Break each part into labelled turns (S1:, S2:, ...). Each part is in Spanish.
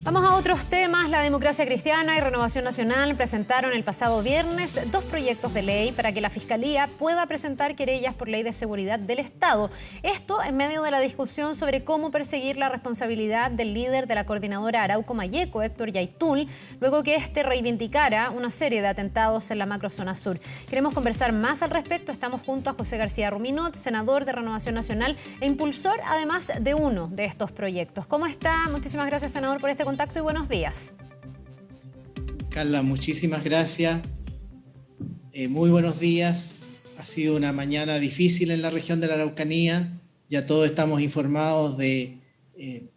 S1: Vamos a otros temas. La Democracia Cristiana y Renovación Nacional presentaron el pasado viernes dos proyectos de ley para que la Fiscalía pueda presentar querellas por ley de seguridad del Estado. Esto en medio de la discusión sobre cómo perseguir la responsabilidad del líder de la coordinadora Arauco Mayeco, Héctor Yaitul, luego que este reivindicara una serie de atentados en la macrozona sur. Queremos conversar más al respecto. Estamos junto a José García Ruminot, senador de Renovación Nacional e impulsor además de uno de estos proyectos. ¿Cómo está? Muchísimas gracias, senador, por este contacto y buenos días.
S2: Carla, muchísimas gracias. Muy buenos días. Ha sido una mañana difícil en la región de la Araucanía. Ya todos estamos informados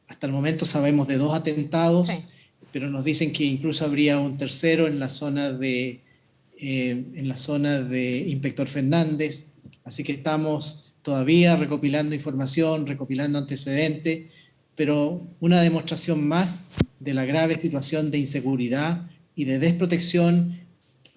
S2: hasta el momento sabemos de 2 atentados, sí, pero nos dicen que incluso habría un tercero en la zona de Inspector Fernández. Así que estamos todavía recopilando información, recopilando antecedentes, pero una demostración más de la grave situación de inseguridad y de desprotección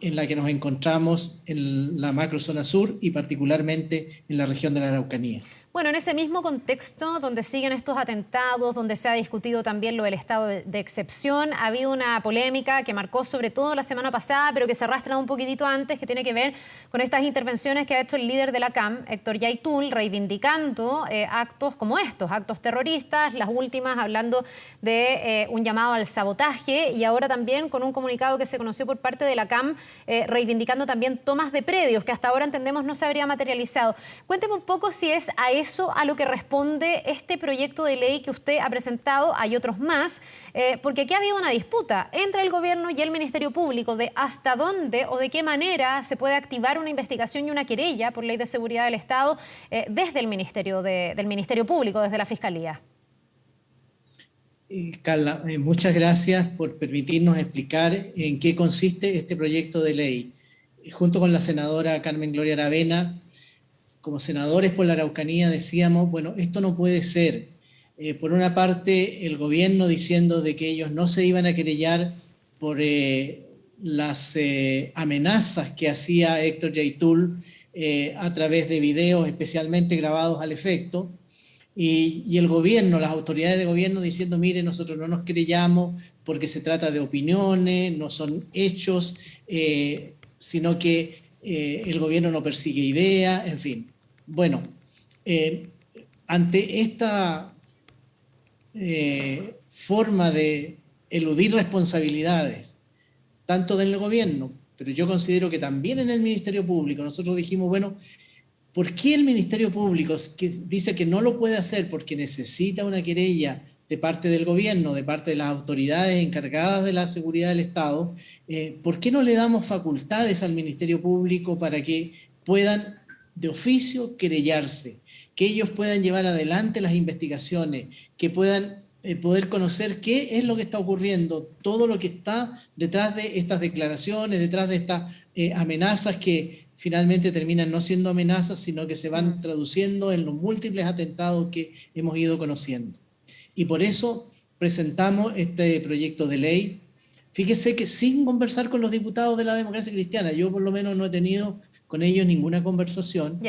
S2: en la que nos encontramos en la macrozona sur y particularmente en la región de la Araucanía.
S1: Bueno, en ese mismo contexto donde siguen estos atentados, donde se ha discutido también lo del estado de excepción, ha habido una polémica que marcó sobre todo la semana pasada, pero que se arrastra un poquitito antes, que tiene que ver con estas intervenciones que ha hecho el líder de la CAM, Héctor Yaitul, reivindicando actos como estos, actos terroristas, las últimas hablando de un llamado al sabotaje y ahora también con un comunicado que se conoció por parte de la CAM, reivindicando también tomas de predios, que hasta ahora entendemos no se habría materializado. Cuénteme un poco si es a eso a lo que responde este proyecto de ley que usted ha presentado. Hay otros más, porque aquí ha habido una disputa entre el gobierno y el Ministerio Público de hasta dónde o de qué manera se puede activar una investigación y una querella por ley de seguridad del Estado desde el del Ministerio Público, desde la Fiscalía.
S2: Carla, muchas gracias por permitirnos explicar en qué consiste este proyecto de ley. Junto con la senadora Carmen Gloria Aravena, como senadores por la Araucanía decíamos, bueno, esto no puede ser. Por una parte, el gobierno diciendo de que ellos no se iban a querellar por las amenazas que hacía Héctor Yaitul a través de videos especialmente grabados al efecto, y el gobierno, las autoridades de gobierno diciendo, mire, nosotros no nos querellamos porque se trata de opiniones, no son hechos, sino que el gobierno no persigue ideas, en fin. Bueno, ante esta forma de eludir responsabilidades, tanto del gobierno, pero yo considero que también en el Ministerio Público, nosotros dijimos, bueno, ¿por qué el Ministerio Público que dice que no lo puede hacer porque necesita una querella de parte del gobierno, de parte de las autoridades encargadas de la seguridad del Estado, ¿por qué no le damos facultades al Ministerio Público para que puedan de oficio querellarse, que ellos puedan llevar adelante las investigaciones, que puedan poder conocer qué es lo que está ocurriendo, todo lo que está detrás de estas declaraciones, detrás de estas amenazas que finalmente terminan no siendo amenazas, sino que se van traduciendo en los múltiples atentados que hemos ido conociendo. Y por eso presentamos este proyecto de ley. Fíjese que sin conversar con los diputados de la Democracia Cristiana, yo por lo menos no he tenido con ellos ninguna conversación.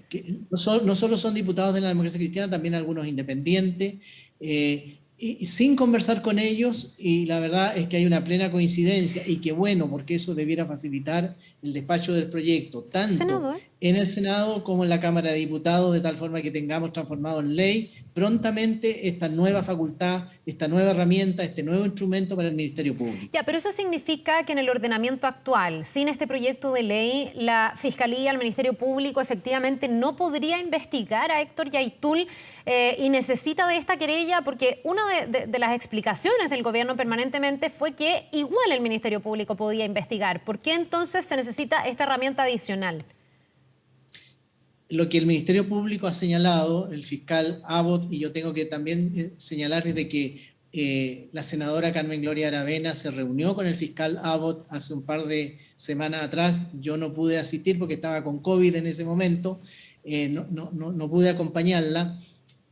S2: Que no solo son diputados de la Democracia Cristiana, también algunos independientes, y sin conversar con ellos, y la verdad es que hay una plena coincidencia, y qué bueno, porque eso debiera facilitar el despacho del proyecto, tanto en el Senado como en la Cámara de Diputados, de tal forma que tengamos transformado en ley prontamente esta nueva facultad, esta nueva herramienta, este nuevo instrumento para el Ministerio Público.
S1: Ya, pero eso significa que en el ordenamiento actual, sin este proyecto de ley, la Fiscalía, el Ministerio Público, efectivamente no podría investigar a Héctor Yaitul y necesita de esta querella, porque una de las explicaciones del gobierno permanentemente fue que igual el Ministerio Público podía investigar. ¿Por qué entonces se necesita esta herramienta adicional?
S2: Lo que el Ministerio Público ha señalado, el fiscal Abbott, y yo tengo que también señalar desde que la senadora Carmen Gloria Aravena se reunió con el fiscal Abbott hace un par de semanas atrás. Yo no pude asistir porque estaba con COVID en ese momento, no pude acompañarla,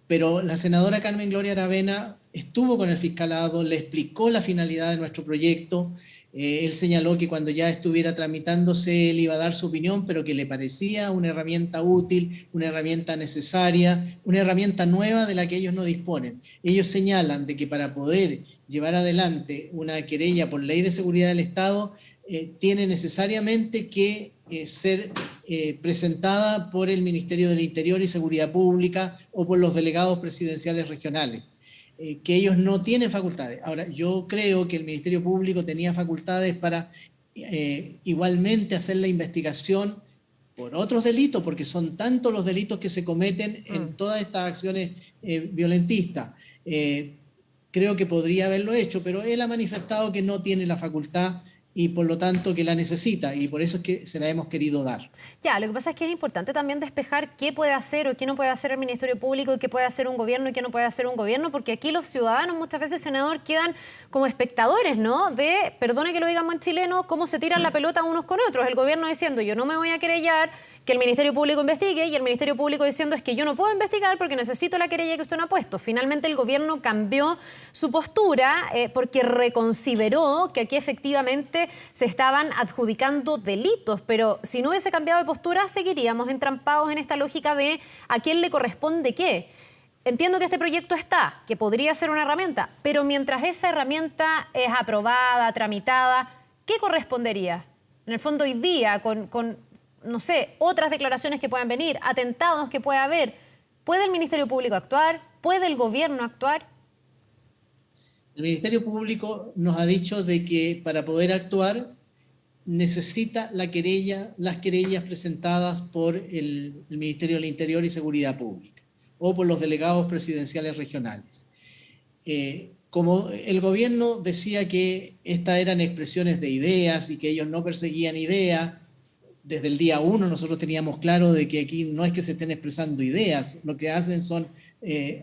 S2: pero la senadora Carmen Gloria Aravena estuvo con el fiscalado, le explicó la finalidad de nuestro proyecto. Él señaló que cuando ya estuviera tramitándose él iba a dar su opinión, pero que le parecía una herramienta útil, una herramienta necesaria, una herramienta nueva de la que ellos no disponen. Ellos señalan de que para poder llevar adelante una querella por ley de seguridad del Estado, tiene necesariamente que ser presentada por el Ministerio del Interior y Seguridad Pública o por los delegados presidenciales regionales. Que ellos no tienen facultades. Ahora, yo creo que el Ministerio Público tenía facultades para igualmente hacer la investigación por otros delitos, porque son tantos los delitos que se cometen en todas estas acciones violentistas. Creo que podría haberlo hecho, pero él ha manifestado que no tiene la facultad y por lo tanto que la necesita, y por eso es que se la hemos querido dar.
S1: Ya, lo que pasa es que es importante también despejar qué puede hacer o qué no puede hacer el Ministerio Público y qué puede hacer un gobierno y qué no puede hacer un gobierno, porque aquí los ciudadanos muchas veces, senador, quedan como espectadores, ¿no? De, perdone que lo digamos en chileno, cómo se tiran la pelota unos con otros. El gobierno diciendo, yo no me voy a querellar, que el Ministerio Público investigue, y el Ministerio Público diciendo es que yo no puedo investigar porque necesito la querella que usted no ha puesto. Finalmente el gobierno cambió su postura porque reconsideró que aquí efectivamente se estaban adjudicando delitos, pero si no hubiese cambiado de postura seguiríamos entrampados en esta lógica de a quién le corresponde qué. Entiendo que este proyecto está, que podría ser una herramienta, pero mientras esa herramienta es aprobada, tramitada, ¿qué correspondería? En el fondo hoy día con no sé, otras declaraciones que puedan venir, atentados que pueda haber. ¿Puede el Ministerio Público actuar? ¿Puede el gobierno actuar?
S2: El Ministerio Público nos ha dicho de que para poder actuar necesita las querellas presentadas por el Ministerio del Interior y Seguridad Pública o por los delegados presidenciales regionales. Como el gobierno decía que estas eran expresiones de ideas y que ellos no perseguían ideas, desde el día 1 nosotros teníamos claro de que aquí no es que se estén expresando ideas, lo que hacen son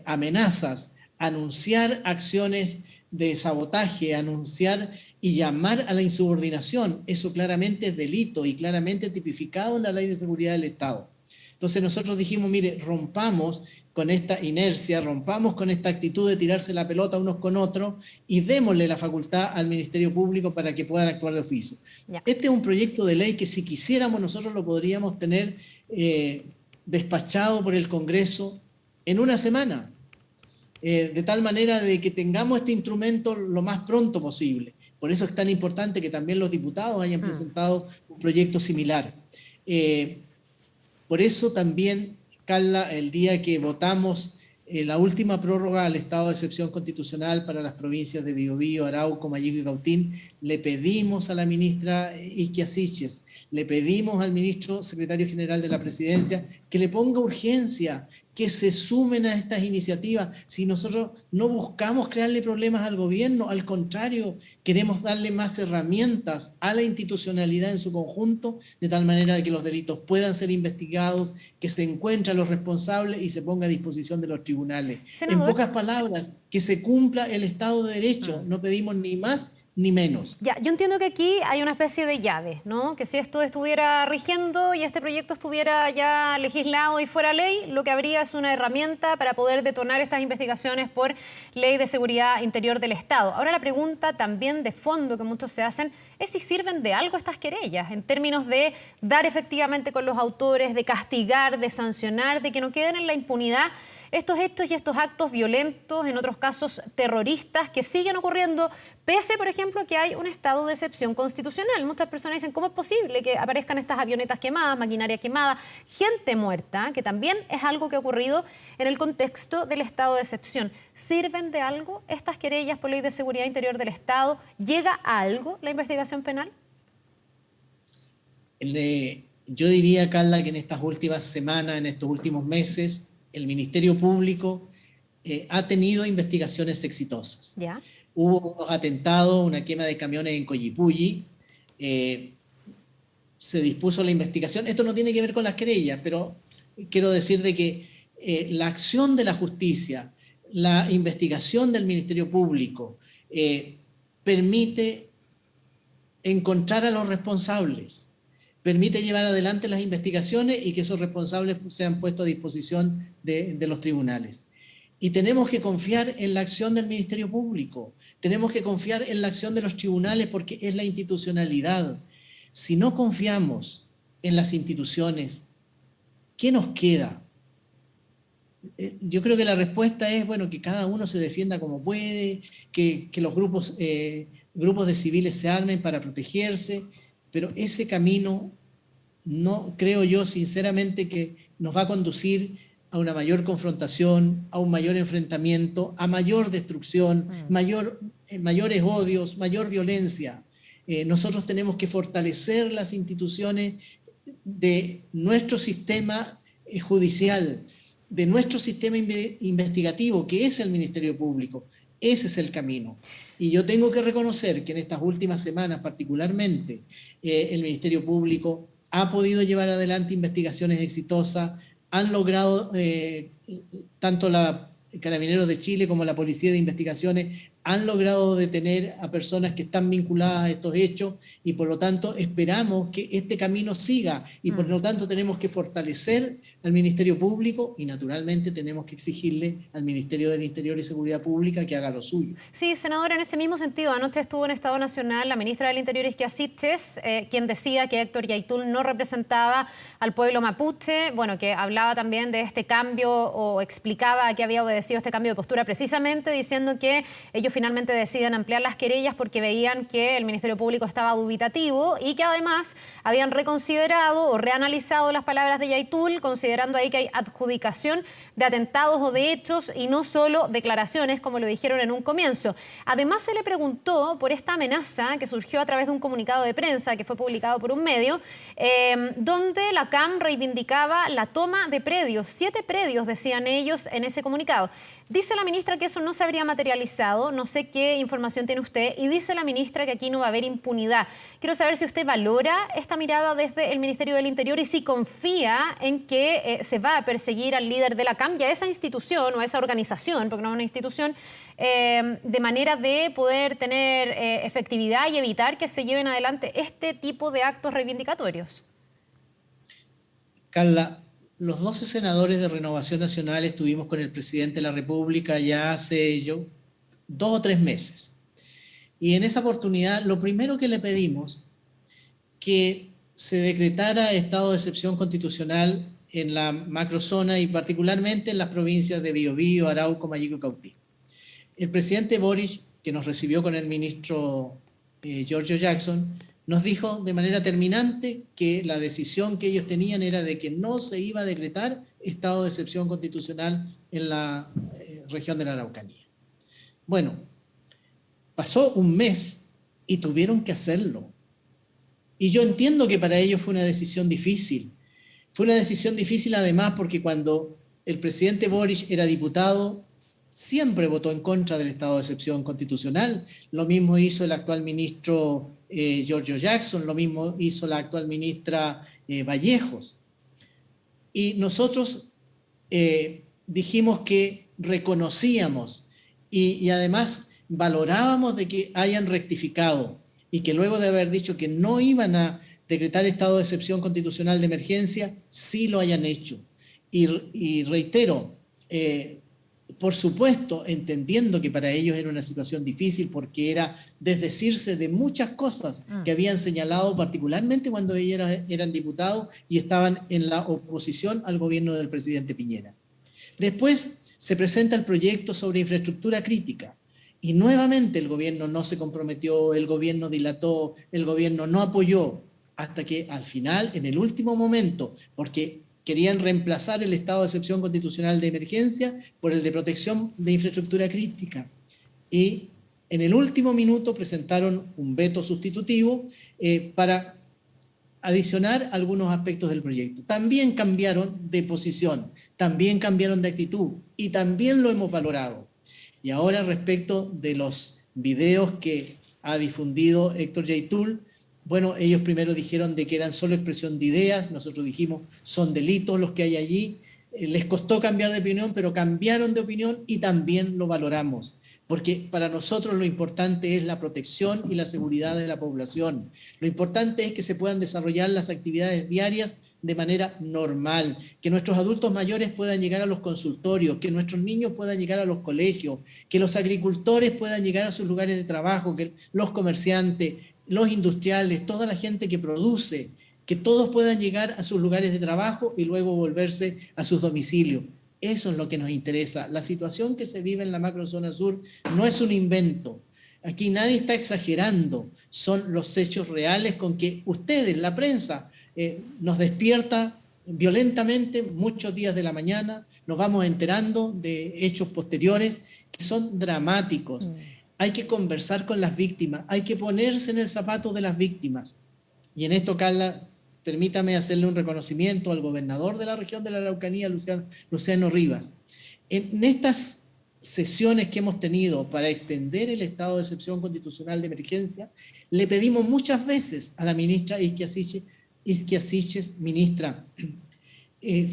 S2: amenazas, anunciar acciones de sabotaje, anunciar y llamar a la insubordinación. Eso claramente es delito y claramente tipificado en la Ley de Seguridad del Estado. Entonces nosotros dijimos, mire, rompamos con esta inercia, rompamos con esta actitud de tirarse la pelota unos con otros y démosle la facultad al Ministerio Público para que puedan actuar de oficio. Ya. Este es un proyecto de ley que si quisiéramos nosotros lo podríamos tener despachado por el Congreso en una semana, de tal manera de que tengamos este instrumento lo más pronto posible. Por eso es tan importante que también los diputados hayan presentado un proyecto similar. Por eso también, Carla, el día que votamos la última prórroga al estado de excepción constitucional para las provincias de Biobío, Arauco, Mallico y Cautín, le pedimos a la ministra Isquia Siches, le pedimos al ministro secretario general de la Presidencia que le ponga urgencia, que se sumen a estas iniciativas. Si nosotros no buscamos crearle problemas al gobierno, al contrario, queremos darle más herramientas a la institucionalidad en su conjunto, de tal manera que los delitos puedan ser investigados, que se encuentren los responsables y se ponga a disposición de los tribunales. Senador. En pocas palabras, que se cumpla el Estado de Derecho. No pedimos ni más ni menos.
S1: Ya, yo entiendo que aquí hay una especie de llave, ¿no? Que si esto estuviera rigiendo y este proyecto estuviera ya legislado y fuera ley, lo que habría es una herramienta para poder detonar estas investigaciones por Ley de Seguridad Interior del Estado. Ahora la pregunta también de fondo que muchos se hacen es si sirven de algo estas querellas, en términos de dar efectivamente con los autores, de castigar, de sancionar, de que no queden en la impunidad estos hechos y estos actos violentos, en otros casos terroristas, que siguen ocurriendo, pese, por ejemplo, que hay un estado de excepción constitucional. Muchas personas dicen, ¿cómo es posible que aparezcan estas avionetas quemadas, maquinaria quemada, gente muerta, que también es algo que ha ocurrido en el contexto del estado de excepción? ¿Sirven de algo estas querellas por Ley de Seguridad Interior del Estado? ¿Llega a algo la investigación penal?
S2: Yo diría, Carla, que en estas últimas semanas, en estos últimos meses, el Ministerio Público ha tenido investigaciones exitosas. ¿Ya? Hubo unos atentados, una quema de camiones en Collipulli, se dispuso la investigación. Esto no tiene que ver con las querellas, pero quiero decir de que la acción de la justicia, la investigación del Ministerio Público, permite encontrar a los responsables, permite llevar adelante las investigaciones y que esos responsables sean puestos a disposición de los tribunales. Y tenemos que confiar en la acción del Ministerio Público, tenemos que confiar en la acción de los tribunales porque es la institucionalidad. Si no confiamos en las instituciones, ¿qué nos queda? Yo creo que la respuesta es, bueno, que cada uno se defienda como puede, que los grupos de civiles se armen para protegerse, pero ese camino no creo yo sinceramente que nos va a conducir a una mayor confrontación, a un mayor enfrentamiento, a mayor destrucción, mayores odios, mayor violencia. Nosotros tenemos que fortalecer las instituciones de nuestro sistema judicial, de nuestro sistema investigativo, que es el Ministerio Público. Ese es el camino. Y yo tengo que reconocer que en estas últimas semanas, particularmente, el Ministerio Público ha podido llevar adelante investigaciones exitosas, han logrado, tanto la Carabineros de Chile como la Policía de Investigaciones, han logrado detener a personas que están vinculadas a estos hechos y por lo tanto esperamos que este camino siga y por lo tanto tenemos que fortalecer al Ministerio Público y naturalmente tenemos que exigirle al Ministerio del Interior y Seguridad Pública que haga lo suyo.
S1: Sí, senadora, en ese mismo sentido, anoche estuvo en Estado Nacional la ministra del Interior, Isquia Siches, quien decía que Héctor Yaitul no representaba al pueblo mapuche, bueno, que hablaba también de este cambio o explicaba a qué había obedecido este cambio de postura, precisamente diciendo que ellos finalmente deciden ampliar las querellas porque veían que el Ministerio Público estaba dubitativo y que además habían reconsiderado o reanalizado las palabras de Yaitul, considerando ahí que hay adjudicación de atentados o de hechos y no solo declaraciones, como lo dijeron en un comienzo. Además, se le preguntó por esta amenaza que surgió a través de un comunicado de prensa que fue publicado por un medio, donde la CAM reivindicaba la toma de predios. 7 predios, decían ellos en ese comunicado. Dice la ministra que eso no se habría materializado, no sé qué información tiene usted, y dice la ministra que aquí no va a haber impunidad. Quiero saber si usted valora esta mirada desde el Ministerio del Interior y si confía en que se va a perseguir al líder de la CAM y a esa institución o a esa organización, porque no es una institución, de manera de poder tener efectividad y evitar que se lleven adelante este tipo de actos reivindicatorios.
S2: Carla, los 12 senadores de Renovación Nacional estuvimos con el presidente de la República ya hace 2 o 3 meses. Y en esa oportunidad, lo primero que le pedimos, que se decretara estado de excepción constitucional en la macrozona y particularmente en las provincias de Biobío, Arauco, Mayico y Cautí. El presidente Boric, que nos recibió con el ministro Giorgio Jackson, nos dijo de manera terminante que la decisión que ellos tenían era de que no se iba a decretar estado de excepción constitucional en la región de la Araucanía. Bueno, pasó un mes y tuvieron que hacerlo. Y yo entiendo que para ellos fue una decisión difícil. Fue una decisión difícil además porque cuando el presidente Boric era diputado, siempre votó en contra del estado de excepción constitucional. Lo mismo hizo el actual ministro Giorgio Jackson, lo mismo hizo la actual ministra Vallejos. Y nosotros dijimos que reconocíamos y además valorábamos de que hayan rectificado y que luego de haber dicho que no iban a decretar estado de excepción constitucional de emergencia, sí lo hayan hecho. Y reitero, por supuesto, entendiendo que para ellos era una situación difícil porque era desdecirse de muchas cosas que habían señalado, particularmente cuando ellos eran diputados y estaban en la oposición al gobierno del presidente Piñera. Después se presenta el proyecto sobre infraestructura crítica y nuevamente el gobierno no se comprometió, el gobierno dilató, el gobierno no apoyó, hasta que al final, en el último momento, porque querían reemplazar el estado de excepción constitucional de emergencia por el de protección de infraestructura crítica. Y en el último minuto presentaron un veto sustitutivo para adicionar algunos aspectos del proyecto. También cambiaron de posición, también cambiaron de actitud y también lo hemos valorado. Y ahora respecto de los videos que ha difundido Héctor Yaitul, bueno, ellos primero dijeron de que eran solo expresión de ideas, nosotros dijimos son delitos los que hay allí, les costó cambiar de opinión, pero cambiaron de opinión y también lo valoramos. porque para nosotros lo importante es la protección y la seguridad de la población. Lo importante es que se puedan desarrollar las actividades diarias de manera normal, que nuestros adultos mayores puedan llegar a los consultorios, que nuestros niños puedan llegar a los colegios, que los agricultores puedan llegar a sus lugares de trabajo, que los comerciantes, los industriales, toda la gente que produce, que todos puedan llegar a sus lugares de trabajo y luego volverse a sus domicilios. Eso es lo que nos interesa. La situación que se vive en la macrozona sur no es un invento. Aquí nadie está exagerando. Son los hechos reales con que ustedes, la prensa, nos despierta violentamente muchos días de la mañana. Nos vamos enterando de hechos posteriores que son dramáticos. Hay que conversar con las víctimas. Hay que ponerse en el zapato de las víctimas. Y en esto, Carla, permítame hacerle un reconocimiento al gobernador de la región de la Araucanía, Luciano Rivas. En estas sesiones que hemos tenido para extender el estado de excepción constitucional de emergencia, le pedimos muchas veces a la ministra Isquia Siches, ministra,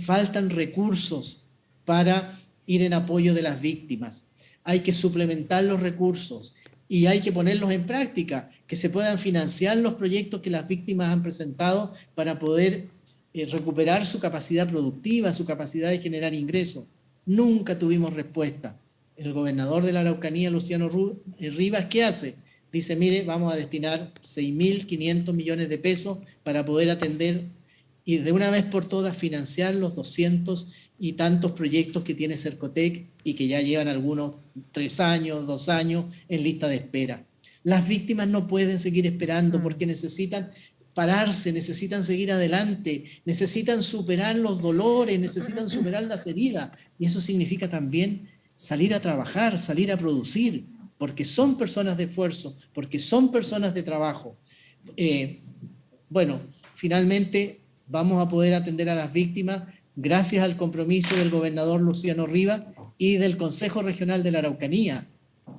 S2: faltan recursos para ir en apoyo de las víctimas. Hay que suplementar los recursos y hay que ponerlos en práctica, que se puedan financiar los proyectos que las víctimas han presentado para poder recuperar su capacidad productiva, su capacidad de generar ingresos. Nunca tuvimos respuesta. El gobernador de la Araucanía, Luciano Rivas, ¿qué hace? Dice, mire, vamos a destinar 6.500 millones de pesos para poder atender y de una vez por todas financiar los 200 y tantos proyectos que tiene Cercotec y que ya llevan algunos 3 años, 2 años en lista de espera. Las víctimas no pueden seguir esperando porque necesitan pararse, necesitan seguir adelante, necesitan superar los dolores, necesitan superar las heridas. Y eso significa también salir a trabajar, salir a producir, porque son personas de esfuerzo, porque son personas de trabajo. Bueno, finalmente vamos a poder atender a las víctimas gracias al compromiso del gobernador Luciano Rivas y del Consejo Regional de la Araucanía,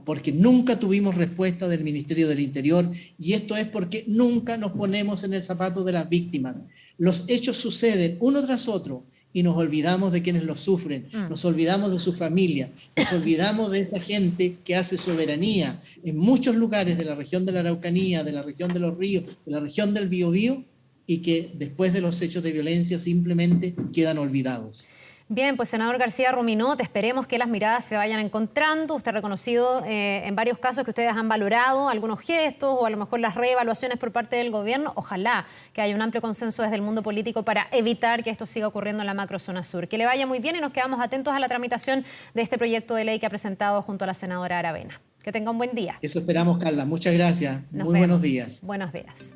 S2: porque nunca tuvimos respuesta del Ministerio del Interior, y esto es porque nunca nos ponemos en el zapato de las víctimas. Los hechos suceden uno tras otro y nos olvidamos de quienes los sufren, nos olvidamos de su familia, nos olvidamos de esa gente que hace soberanía en muchos lugares de la región de la Araucanía, de la región de los ríos, de la región del Biobío, y que después de los hechos de violencia simplemente quedan olvidados.
S1: Bien, pues senador García Ruminot, esperemos que las miradas se vayan encontrando. Usted ha reconocido en varios casos que ustedes han valorado algunos gestos o a lo mejor las reevaluaciones por parte del gobierno. Ojalá que haya un amplio consenso desde el mundo político para evitar que esto siga ocurriendo en la macrozona sur. Que le vaya muy bien y nos quedamos atentos a la tramitación de este proyecto de ley que ha presentado junto a la senadora Aravena. Que tenga un buen día.
S2: Eso esperamos, Carla. Muchas gracias. Muy buenos días.
S1: Buenos días.